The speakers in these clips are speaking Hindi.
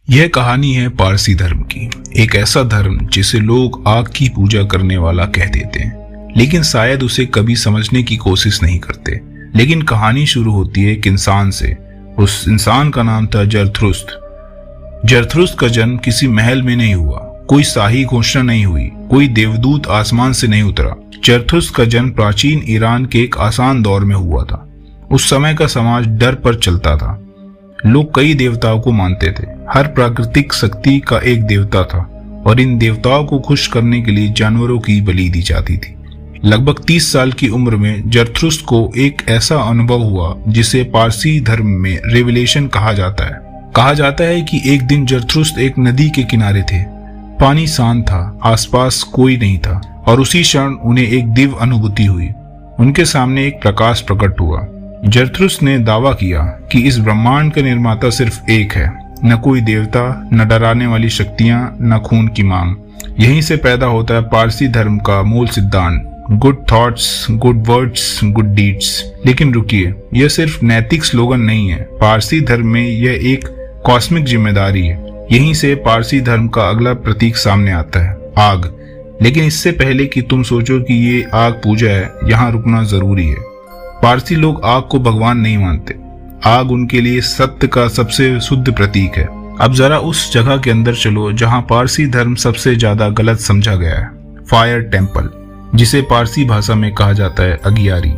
यह कहानी है पारसी धर्म की। एक ऐसा धर्म जिसे लोग आग की पूजा करने वाला कह देते हैं, लेकिन शायद उसे कभी समझने की कोशिश नहीं करते। लेकिन कहानी शुरू होती है एक इंसान से। उस इंसान का नाम था जरथुस्त्र। जरथुस्त्र का जन्म किसी महल में नहीं हुआ, कोई शाही घोषणा नहीं हुई, कोई देवदूत आसमान से नहीं उतरा। जरथुस्त्र का जन्म प्राचीन ईरान के एक आसान दौर में हुआ था। उस समय का समाज डर पर चलता था। लोग कई देवताओं को मानते थे। हर प्राकृतिक शक्ति का एक देवता था और इन देवताओं को खुश करने के लिए जानवरों की बलि दी जाती थी। लगभग 30 साल की उम्र में जरथुस्त्र को एक ऐसा अनुभव हुआ जिसे पारसी धर्म में रेवलेशन कहा जाता है। कहा जाता है कि एक दिन जरथुस्त्र एक नदी के किनारे थे। पानी शांत था, आसपास कोई नहीं था और उसी क्षण उन्हें एक दिव्य अनुभूति हुई। उनके सामने एक प्रकाश प्रकट हुआ। जरथुस्त्र ने दावा किया कि इस ब्रह्मांड का निर्माता सिर्फ एक है, न कोई देवता, न डराने वाली शक्तियां, न खून की मांग। यहीं से पैदा होता है पारसी धर्म का मूल सिद्धांत, good thoughts, good words, good deeds. लेकिन रुकिए, यह सिर्फ नैतिक स्लोगन नहीं है। पारसी धर्म में यह एक कॉस्मिक जिम्मेदारी है। यहीं से पारसी धर्म का अगला प्रतीक सामने आता है, आग। लेकिन इससे पहले कि तुम सोचो कि ये आग पूजा है, यहाँ रुकना जरूरी है। पारसी लोग आग को भगवान नहीं मानते। आग उनके लिए सत्य का सबसे शुद्ध प्रतीक है। अब जरा उस जगह के अंदर चलो जहां पारसी धर्म सबसे ज्यादा गलत समझा गया है, फायर टेम्पल, जिसे पारसी भाषा में कहा जाता है अगियारी।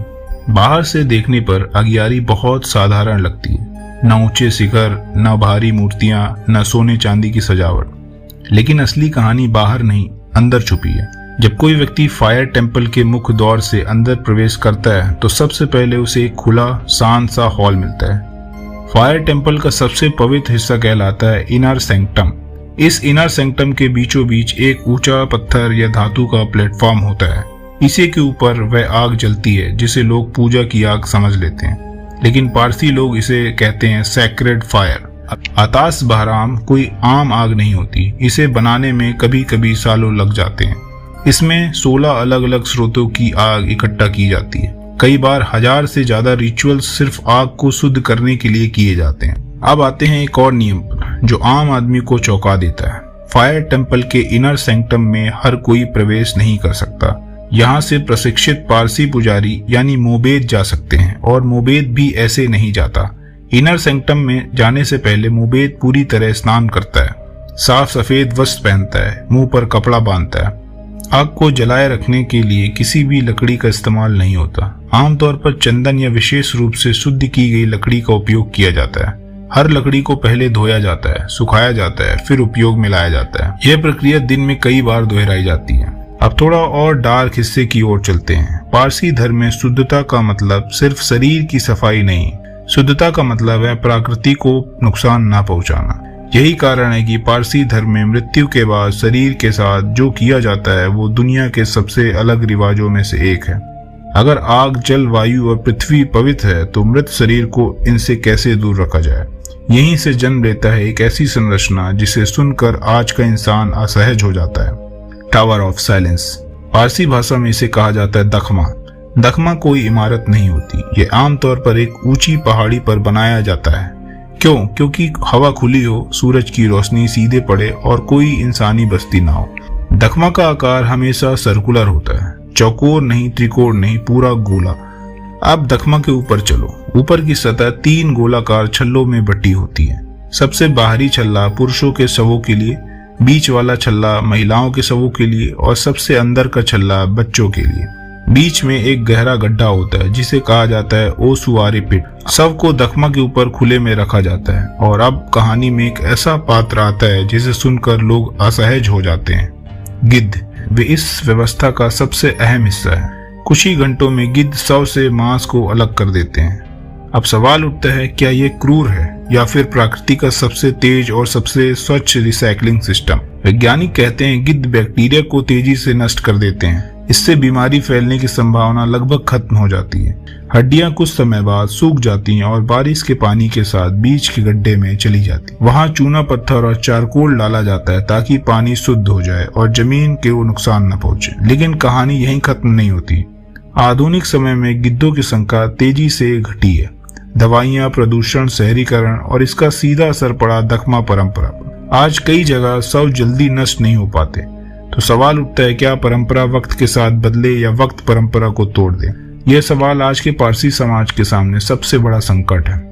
बाहर से देखने पर अगियारी बहुत साधारण लगती है, न ऊंचे शिखर, न भारी मूर्तियां, न सोने चांदी की सजावट। लेकिन असली कहानी बाहर नहीं, अंदर छुपी है। जब कोई व्यक्ति फायर टेम्पल के मुख्य द्वार से अंदर प्रवेश करता है तो सबसे पहले उसे एक खुला शांत सा हॉल मिलता है। फायर टेम्पल का सबसे पवित्र हिस्सा कहलाता है इनर सैंक्टम। इस इनर सैंक्टम के बीचों बीच एक ऊंचा पत्थर या धातु का प्लेटफॉर्म होता है। इसी के ऊपर वह आग जलती है जिसे लोग पूजा की आग समझ लेते हैं, लेकिन पारसी लोग इसे कहते हैं सैक्रेड फायर। आताश बहराम कोई आम आग नहीं होती। इसे बनाने में कभी कभी सालों लग जाते हैं। इसमें 16 अलग अलग स्रोतों की आग इकट्ठा की जाती है। कई बार 1000 से ज्यादा रिचुअल्स सिर्फ आग को शुद्ध करने के लिए किए जाते हैं। अब आते हैं एक और नियम पर जो आम आदमी को चौंका देता है। फायर टेम्पल के इनर सैंक्टम में हर कोई प्रवेश नहीं कर सकता। यहाँ से प्रशिक्षित पारसी पुजारी यानी मोबेद जा सकते हैं, और मोबेद भी ऐसे नहीं जाता। इनर सैंक्टम में जाने से पहले मोबेद पूरी तरह स्नान करता है, साफ सफेद वस्त्र पहनता है, मुंह पर कपड़ा बांधता है। आग को जलाए रखने के लिए किसी भी लकड़ी का इस्तेमाल नहीं होता। आमतौर पर चंदन या विशेष रूप से शुद्ध की गई लकड़ी का उपयोग किया जाता है। हर लकड़ी को पहले धोया जाता है, सुखाया जाता है, फिर उपयोग में लाया जाता है। यह प्रक्रिया दिन में कई बार दोहराई जाती है। अब थोड़ा और डार्क हिस्से की ओर चलते हैं। पारसी धर्म में शुद्धता का मतलब सिर्फ शरीर की सफाई नहीं, शुद्धता का मतलब है प्रकृति को नुकसान न पहुंचाना। यही कारण है कि पारसी धर्म में मृत्यु के बाद शरीर के साथ जो किया जाता है वो दुनिया के सबसे अलग रिवाजों में से एक है। अगर आग, जल, वायु और पृथ्वी पवित्र है तो मृत शरीर को इनसे कैसे दूर रखा जाए। यहीं से जन्म लेता है एक ऐसी संरचना जिसे सुनकर आज का इंसान असहज हो जाता है, टावर ऑफ साइलेंस। पारसी भाषा में इसे कहा जाता है दखमा। दखमा कोई इमारत नहीं होती। ये आमतौर पर एक ऊंची पहाड़ी पर बनाया जाता है। क्यों? क्योंकि हवा खुली हो, सूरज की रोशनी सीधे पड़े और कोई इंसानी बस्ती ना हो। दखमा का आकार हमेशा सर्कुलर होता है, चौकोर नहीं, त्रिकोण नहीं, पूरा गोला। अब दखमा के ऊपर चलो। ऊपर की सतह 3 गोलाकार छल्लों में बटी होती है। सबसे बाहरी छल्ला पुरुषों के शवों के लिए, बीच वाला छल्ला महिलाओं के शवों के लिए और सबसे अंदर का छल्ला बच्चों के लिए। बीच में एक गहरा गड्ढा होता है जिसे कहा जाता है ओसुआरी पिट। शव को दखमा के ऊपर खुले में रखा जाता है। और अब कहानी में एक ऐसा पात्र आता है जिसे सुनकर लोग असहज हो जाते हैं, गिद्ध। वे इस व्यवस्था का सबसे अहम हिस्सा है। कुछ ही घंटों में गिद्ध शव से मांस को अलग कर देते हैं। अब सवाल उठता है, क्या ये क्रूर है या फिर प्रकृति का सबसे तेज और सबसे स्वच्छ रिसाइकलिंग सिस्टम? वैज्ञानिक कहते हैं गिद्ध बैक्टीरिया को तेजी से नष्ट कर देते हैं। इससे बीमारी फैलने की संभावना लगभग खत्म हो जाती है। हड्डियां कुछ समय बाद सूख जाती हैं और बारिश के पानी के साथ बीच के गड्ढे में चली जाती। वहां चूना पत्थर और चारकोल डाला जाता है ताकि पानी शुद्ध हो जाए और जमीन के वो नुकसान न पहुंचे। लेकिन कहानी यहीं खत्म नहीं होती। आधुनिक समय में गिद्धों की संख्या तेजी से घटी है। दवाइयां, प्रदूषण, शहरीकरण और इसका सीधा असर पड़ा दखमा परंपरा पर। आज कई जगह शव जल्दी नष्ट नहीं हो पाते। तो सवाल उठता है, क्या परंपरा वक्त के साथ बदले या वक्त परंपरा को तोड़ दे? यह सवाल आज के पारसी समाज के सामने सबसे बड़ा संकट है।